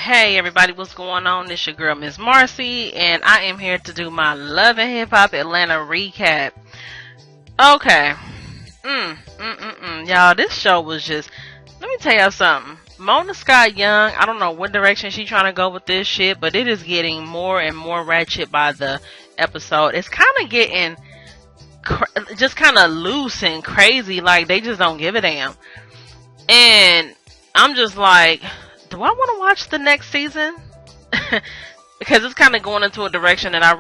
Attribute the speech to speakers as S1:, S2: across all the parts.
S1: Hey everybody, what's going on? This your girl Miss Marcy, and I am here to do my Love and Hip Hop Atlanta recap. Okay, y'all, this show was just. Let me tell y'all something. Mona Scott Young, I don't know what direction she's trying to go with this shit, but it is getting more and more ratchet by the episode. It's kind of getting just kind of loose and crazy, like they just don't give a damn. And I'm just like, do I want to watch the next season? Because it's kind of going into a direction that I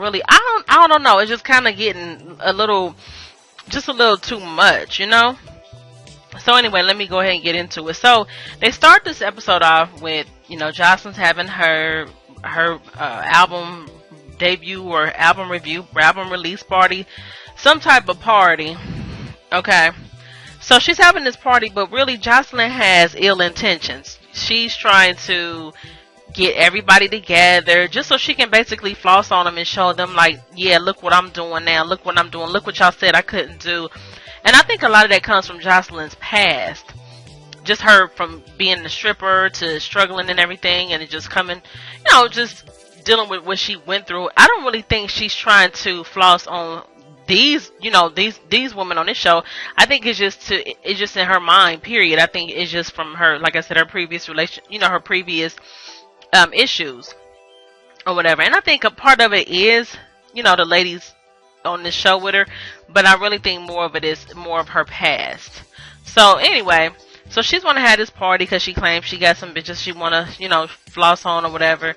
S1: don't know. It's just kind of getting just a little too much, you know? So anyway, let me go ahead and get into it. So they start this episode off with, Jocelyn's having her album debut or album review, album release party, some type of party. Okay. So she's having this party, but really Jocelyn has ill intentions. She's trying to get everybody together just so she can basically floss on them and show them like, yeah, look what I'm doing now. Look what I'm doing. Look what y'all said I couldn't do. And I think a lot of that comes from Jocelyn's past. Just her from being a stripper to struggling and everything, and it just coming, just dealing with what she went through. I don't really think she's trying to floss on these women on this show. I think it's just in her mind, period. I think it's just from her, like I said, her previous her previous issues or whatever. And I think a part of it is, the ladies on this show with her, but I really think more of it is more of her past. So anyway, so she's want to have this party because she claims she got some bitches she want to, floss on or whatever.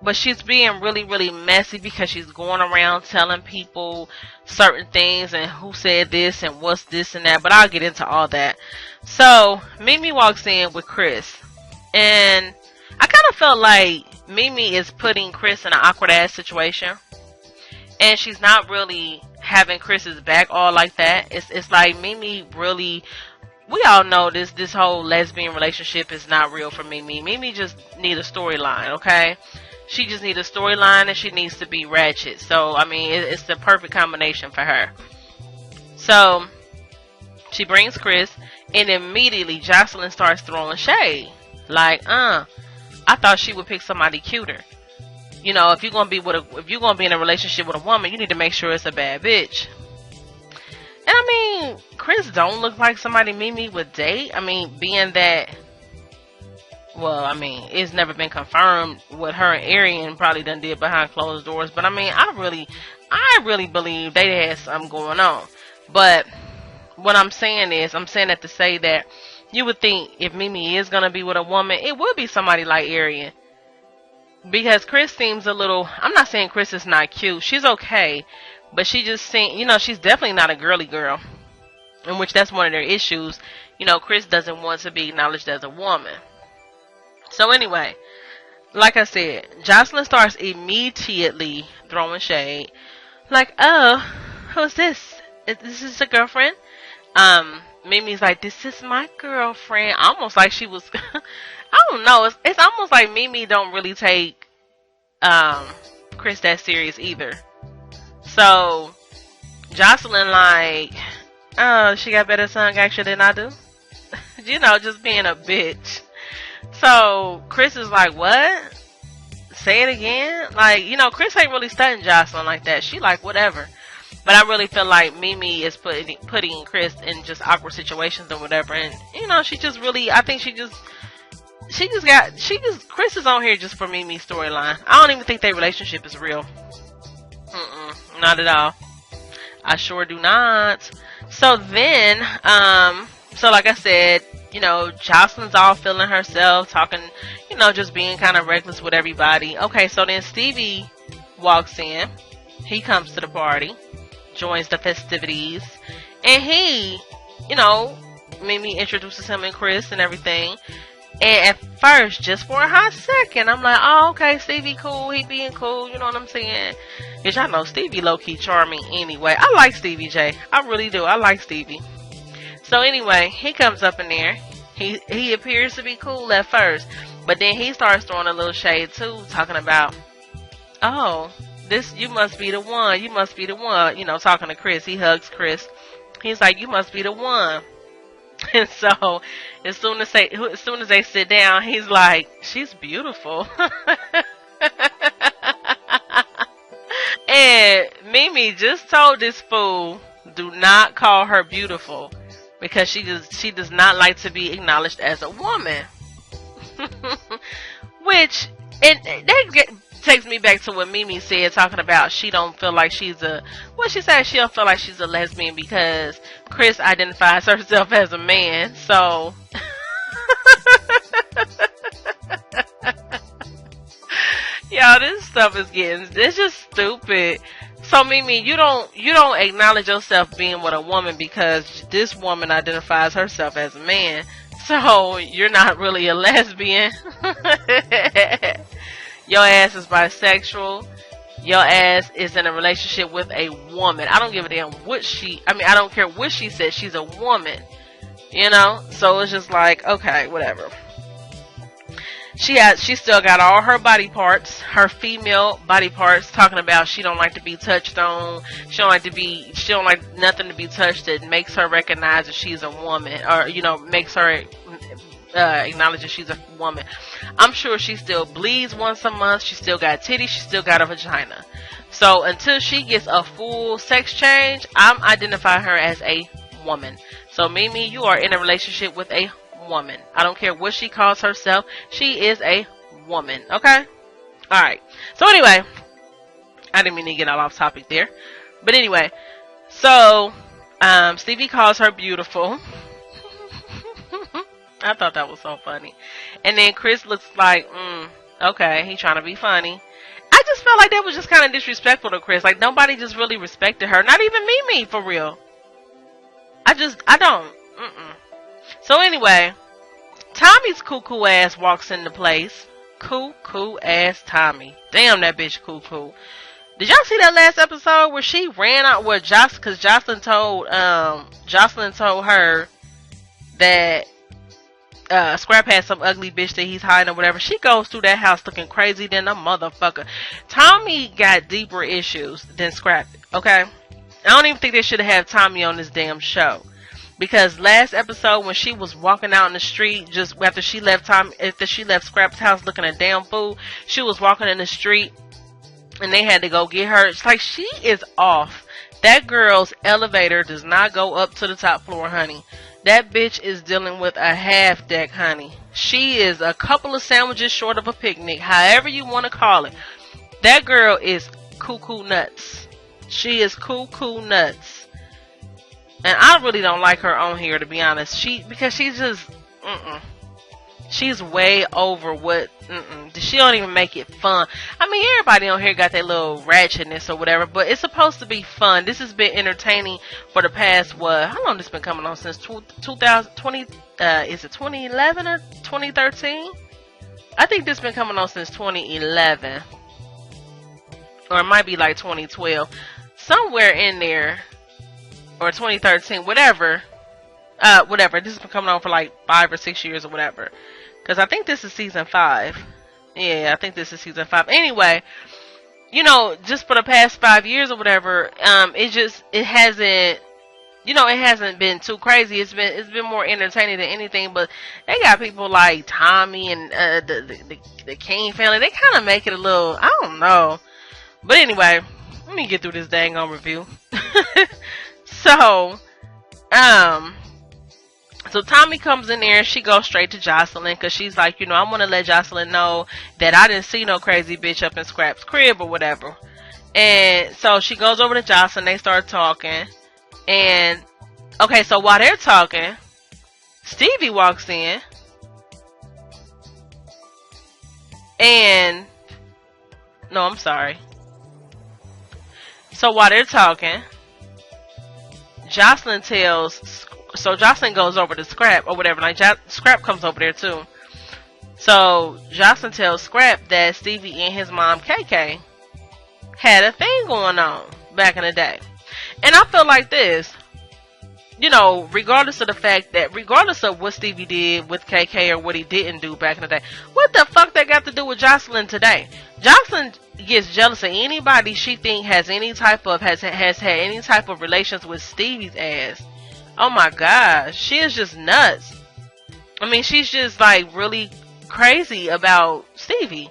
S1: But she's being really, really messy because she's going around telling people certain things and who said this and what's this and that. But I'll get into all that. So Mimi walks in with Chris. And I kind of felt like Mimi is putting Chris in an awkward ass situation. And she's not really having Chris's back all like that. It's like Mimi really... We all know this whole lesbian relationship is not real for Mimi. Mimi just need a storyline, okay? She just needs a storyline and she needs to be ratchet. So, I mean, it's the perfect combination for her. So, she brings Chris and immediately Jocelyn starts throwing shade. Like, I thought she would pick somebody cuter. If you're gonna be in a relationship with a woman, you need to make sure it's a bad bitch. And I mean, Chris don't look like somebody Mimi would date. I mean, being that, well, I mean, it's never been confirmed what her and Arian probably done did behind closed doors. But I mean, I really believe they had something going on. But what I'm saying that to say that you would think if Mimi is gonna be with a woman, it would be somebody like Arian. Because Chris seems a little, I'm not saying Chris is not cute. She's okay. But she just seems, she's definitely not a girly girl. In which that's one of their issues. Chris doesn't want to be acknowledged as a woman. So anyway, like I said, Jocelyn starts immediately throwing shade. Like, oh, who's this? Is this a girlfriend? Mimi's like, this is my girlfriend. Almost like she was, I don't know. It's almost like Mimi don't really take Chris that serious either. So, Jocelyn like, oh, she got better tongue action than I do. Just being a bitch. So, Chris is like, what? Say it again? Like, Chris ain't really studying Jocelyn like that. She like, whatever. But I really feel like Mimi is putting Chris in just awkward situations or whatever. And, she just really, I think Chris is on here just for Mimi's storyline. I don't even think their relationship is real. Not at all. I sure do not. So then, like I said, Jocelyn's all feeling herself, talking, just being kind of reckless with everybody. Okay, so then Stevie walks in. He comes to the party, joins the festivities, and he, Mimi introduces him and Chris and everything. And at first, just for a hot second, I'm like, oh, okay, Stevie cool, he being cool, you know what I'm saying? Because y'all know Stevie low-key charming anyway. I like Stevie J. I really do. I like Stevie. So anyway, he comes up in there. He appears to be cool at first. But then he starts throwing a little shade too, talking about, oh, you must be the one. You must be the one. Talking to Chris. He hugs Chris. He's like, you must be the one. And so, as soon as they sit down, he's like, "She's beautiful." And Mimi just told this fool, "Do not call her beautiful, because she does not like to be acknowledged as a woman." Which, and takes me back to what Mimi said, talking about she don't feel like she's a, what she said, she don't feel like she's a lesbian because Chris identifies herself as a man. So y'all, this stuff is it's just stupid. So Mimi, you don't acknowledge yourself being with a woman because this woman identifies herself as a man. So you're not really a lesbian. Your ass is bisexual. Your ass is in a relationship with a woman. I don't give a damn I don't care what she says. She's a woman. You know? So it's just like, okay, whatever. She still got all her body parts, her female body parts, talking about she don't like to be touched on. She don't like nothing to be touched that makes her recognize that she's a woman, or, makes her acknowledge that she's a woman. I'm sure she still bleeds once a month. She still got titties. She still got a vagina. So until she gets a full sex change, I'm identifying her as a woman. So Mimi, you are in a relationship with a woman. I don't care what she calls herself. She is a woman. Okay? Alright. So anyway, I didn't mean to get all off topic there. But anyway, so Stevie calls her beautiful. I thought that was so funny. And then Chris looks like, okay, he trying to be funny. I just felt like that was just kind of disrespectful to Chris. Like, nobody just really respected her. Not even Mimi, for real. I don't. So anyway, Tommy's cuckoo ass walks into place. Cuckoo ass Tommy. Damn, that bitch cuckoo. Did y'all see that last episode where she ran out where because Jocelyn told her that Scrap had some ugly bitch that he's hiding or whatever. She goes through that house looking crazy than a motherfucker. Tommy got deeper issues than Scrap, okay? I don't even think they should have had Tommy on this damn show. Because last episode when she was walking out in the street just after she left Scrap's house looking a damn fool, she was walking in the street and they had to go get her. It's like, she is off. That girl's elevator does not go up to the top floor, honey. That bitch is dealing with a half deck, honey. She is a couple of sandwiches short of a picnic, however you want to call it. That girl is cuckoo nuts. She is cuckoo nuts. And I really don't like her on here, to be honest. Because she's just, she's way over what, she don't even make it fun. I mean, everybody on here got their little ratchetness or whatever, but it's supposed to be fun. This has been entertaining for the past, how long this been coming on? Since 2020, is it 2011 or 2013? I think this been coming on since 2011. Or it might be like 2012. Somewhere in there. Or 2013, whatever. This has been coming on for like 5 or 6 years or whatever. Because I think this is season 5. Yeah, I think this is season 5. Anyway, just for the past 5 years or whatever, it hasn't been too crazy. It's been more entertaining than anything. But they got people like Tommy and the King family. They kind of make it a little, I don't know. But anyway, let me get through this dang on review. So Tommy comes in there and she goes straight to Jocelyn because she's like, I want to let Jocelyn know that I didn't see no crazy bitch up in Scrap's crib or whatever. And so she goes over to Jocelyn. They start talking. And, okay, so while they're talking, Stevie walks in. And, no, I'm sorry. So while they're talking, Jocelyn goes over to Scrap or whatever. Like, Scrap comes over there too. So Jocelyn tells Scrap that Stevie and his mom KK had a thing going on back in the day. And I feel like this, regardless of what Stevie did with KK or what he didn't do back in the day, what the fuck that got to do with Jocelyn today? Jocelyn gets jealous of anybody she think has had any type of relations with Stevie's ass. Oh my gosh, she is just nuts. I mean, she's just like really crazy about Stevie.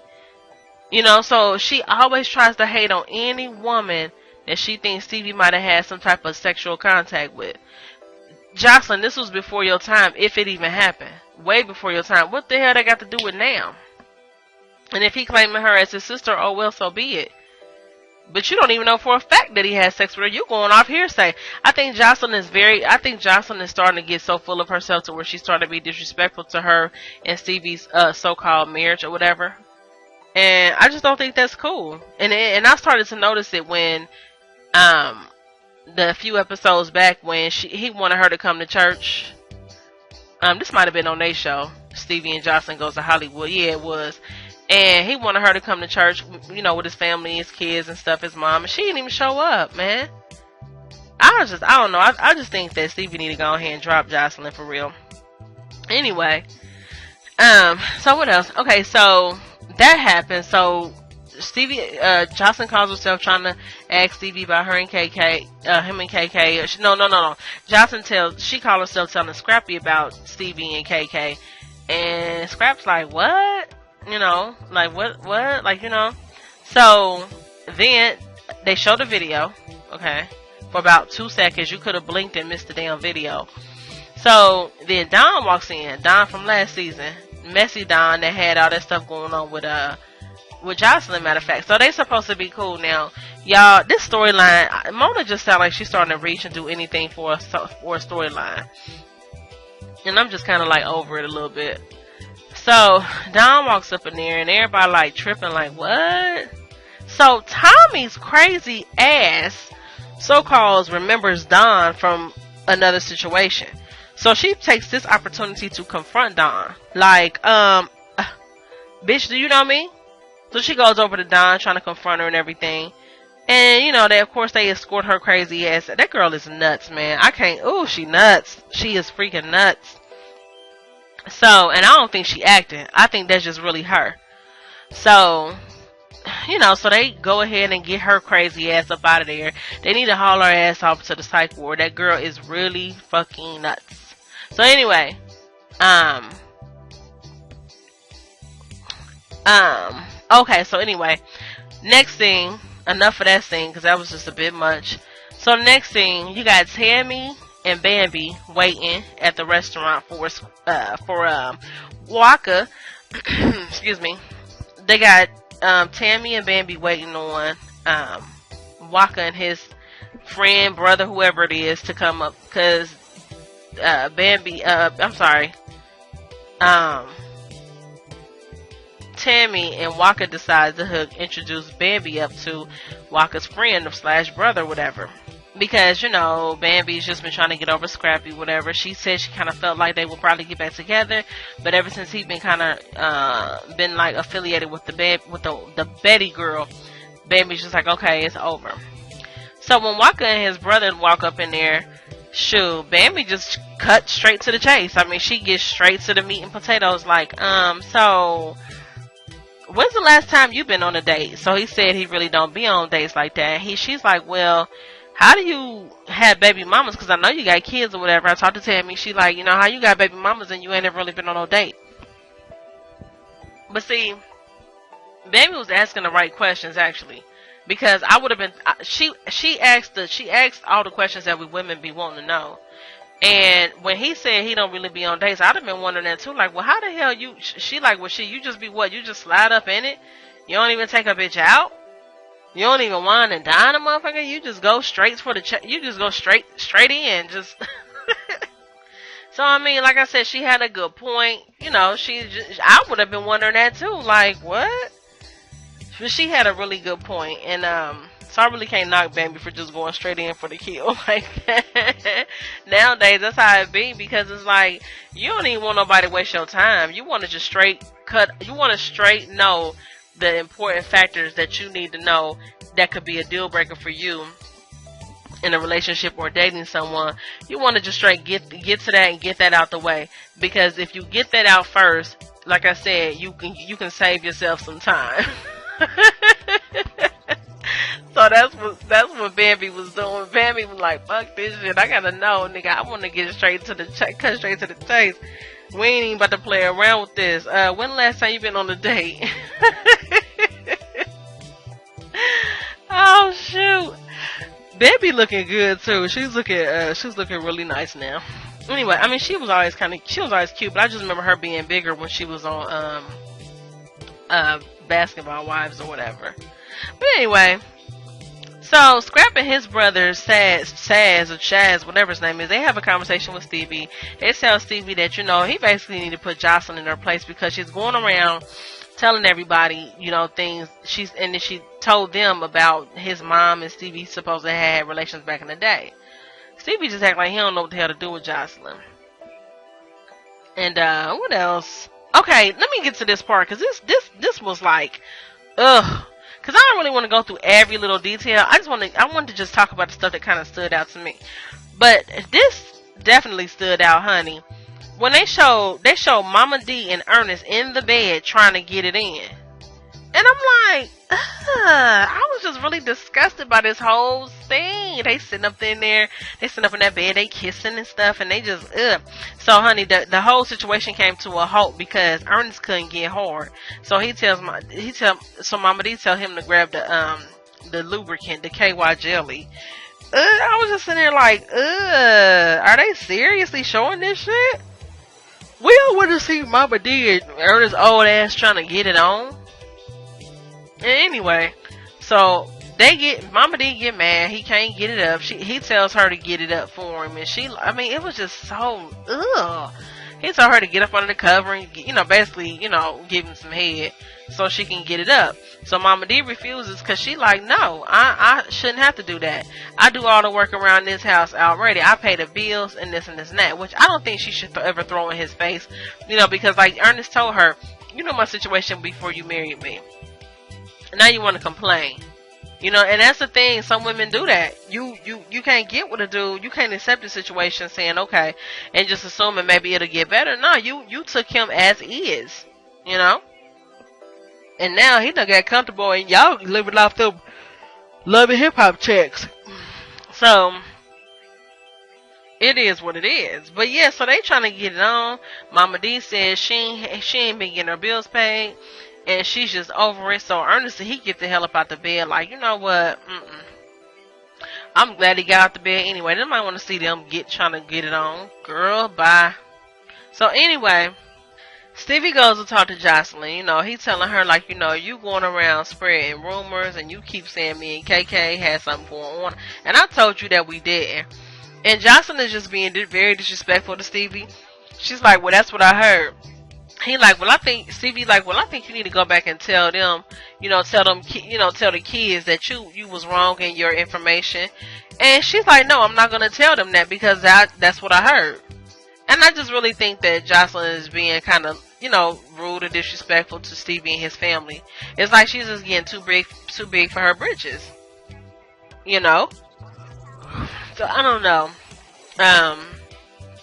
S1: You know, so she always tries to hate on any woman that she thinks Stevie might have had some type of sexual contact with. Jocelyn, this was before your time, if it even happened. Way before your time. What the hell they got to do with now? And if he claiming her as his sister, oh well, so be it. But you don't even know for a fact that he had sex with her. You going off hearsay. I think Jocelyn is starting to get so full of herself to where she's starting to be disrespectful to her and Stevie's so-called marriage or whatever. And I just don't think that's cool. And I started to notice it when the few episodes back when he wanted her to come to church. This might have been on their show. Stevie and Jocelyn Goes to Hollywood. Yeah, it was. And he wanted her to come to church, you know, with his family, his kids and stuff, his mom. And she didn't even show up, man. I don't know. I just think that Stevie need to go ahead and drop Jocelyn for real. Anyway. So what else? Okay, so that happened. So Jocelyn calls herself trying to ask Stevie about her and KK, him and KK. No. Jocelyn she called herself telling Scrappy about Stevie and KK. And Scrap's like, what? You know, like what, like, you know. So then they show the video, okay, for about 2 seconds. You could have blinked and missed the damn video. So then Don walks in, Don from last season, messy Don that had all that stuff going on with Jocelyn, matter of fact. So they supposed to be cool now, y'all. This storyline, Mona just sound like she's starting to reach and do anything for a storyline, and I'm just kind of like over it a little bit. So Don walks up in there and everybody like tripping like, what? So Tommy's crazy ass so-called remembers Don from another situation. So she takes this opportunity to confront Don. Like, bitch, do you know me? So she goes over to Don trying to confront her and everything. And, you know, they escort her crazy ass. That girl is nuts, man. She nuts. She is freaking nuts. So, and I don't think she acting. I think that's just really her. So, you know, so they go ahead and get her crazy ass up out of there. They need to haul her ass off to the psych ward. That girl is really fucking nuts. So anyway, okay, so anyway, next thing, enough of that scene, because that was just a bit much. So next thing, you got Tammy and Bambi waiting at the restaurant for Waka. Excuse me. They got Tammy and Bambi waiting on Waka and his friend, brother, whoever it is, to come up, because Tammy and Waka decides to introduce Bambi up to Waka's friend / brother, whatever. Because, you know, Bambi's just been trying to get over Scrappy, whatever. She said she kind of felt like they would probably get back together. But ever since he's been kind of been like affiliated with the Betty girl, Bambi's just like, okay, it's over. So when Waka and his brother walk up in there, shoot, Bambi just cut straight to the chase. I mean, she gets straight to the meat and potatoes. Like, so when's the last time you been on a date? So he said he really don't be on dates like that. She's like, well, how do you have baby mamas? Because I know you got kids or whatever. I talked to Tammy. She like, you know, how you got baby mamas and you ain't ever really been on no date? But see, Bambi was asking the right questions actually, because I would have been. She asked all the questions that we women be wanting to know. And when he said he don't really be on dates, I'd have been wondering that too. Like, well, how the hell you? She like, well, you just be what? You just slide up in it? You don't even take a bitch out? You don't even wine and dine a motherfucker. You just go straight for the you just go straight in. Just so I mean, like I said, she had a good point. You know, I would have been wondering that too. Like, what? But she had a really good point, and so I really can't knock Bambi for just going straight in for the kill like that. Nowadays, that's how it be, because it's like you don't even want nobody to waste your time. You want to just straight cut. You want to straight know the important factors that you need to know that could be a deal breaker for you in a relationship or dating someone. You want to just straight get to that and get that out the way, because if you get that out first, like I said, you can save yourself some time. So So that's what Bambi was doing. Bambi was like, "Fuck this shit. I gotta know, nigga. I want to get straight to the cut straight to the chase. We ain't even about to play around with this. When the last time you been on a date?" Oh shoot, Bambi looking good too. She's looking really nice now. Anyway, I mean, she was always cute, but I just remember her being bigger when she was on Basketball Wives or whatever. But anyway, so Scrap and his brother Saz or Chaz, whatever his name is, they have a conversation with Stevie. They tell Stevie that, you know, he basically need to put Jocelyn in her place because she's going around telling everybody, you know, things. And then she told them about his mom and Stevie supposed to have relations back in the day. Stevie just act like he don't know what the hell to do with Jocelyn. And what else? Okay, let me get to this part because this was like, ugh. Because I don't really want to go through every little detail. I wanted to just talk about the stuff that kind of stood out to me. But this definitely stood out, honey. When they showed Mama D and Ernest in the bed trying to get it in. And I'm like, I was just really disgusted by this whole thing. They sitting up in there, they sitting up in that bed, they kissing and stuff, and they just, ugh. So, honey, the whole situation came to a halt because Ernest couldn't get hard. So so Mama D tell him to grab the lubricant, the KY jelly. I was just sitting there like, are they seriously showing this shit? We all want to see Mama D and Ernest old ass trying to get it on. And anyway, so Mama D get mad. He can't get it up. He tells her to get it up for him, and it was just so ugh. He told her to get up under the cover and, you know, basically, you know, give him some head so she can get it up. So Mama D refuses because she like, no, I shouldn't have to do that. I do all the work around this house already. I pay the bills and this and this and that, which I don't think she should ever throw in his face, you know, because like Ernest told her, you know my situation before you married me. Now you want to complain, you know, and that's the thing. Some women do that. You can't get with a dude. You can't accept the situation saying okay and just assuming maybe it'll get better. No, you took him as is, you know, and now he done got comfortable and y'all living off the love and hip hop checks. So it is what it is. But yeah, so they trying to get it on. Mama D says she ain't been getting her bills paid. And she's just over it. So Ernest, he get the hell up out the bed. Like, you know what? I'm glad he got out the bed anyway. They might want to see them trying to get it on. Girl, bye. So anyway, Stevie goes to talk to Jocelyn. You know, he's telling her like, you know, you going around spreading rumors and you keep saying me and KK had something going on. And I told you that we didn't. And Jocelyn is just being very disrespectful to Stevie. She's like, well, that's what I heard. He like, well, I think you need to go back and tell them, tell the kids that you was wrong in your information. And she's like, no, I'm not going to tell them that because that's what I heard. And I just really think that Jocelyn is being kind of, rude or disrespectful to Stevie and his family. It's like she's just getting too big for her britches. So I don't know.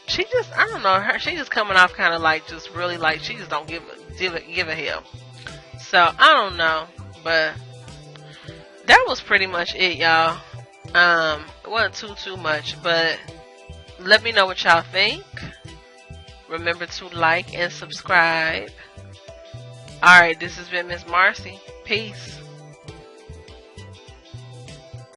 S1: She just coming off kind of like just really like she just don't give a hell. So I don't know, but that was pretty much it, y'all. It wasn't too much, but let me know what y'all think. Remember to like and subscribe. Alright, this has been Miss Marcy. Peace.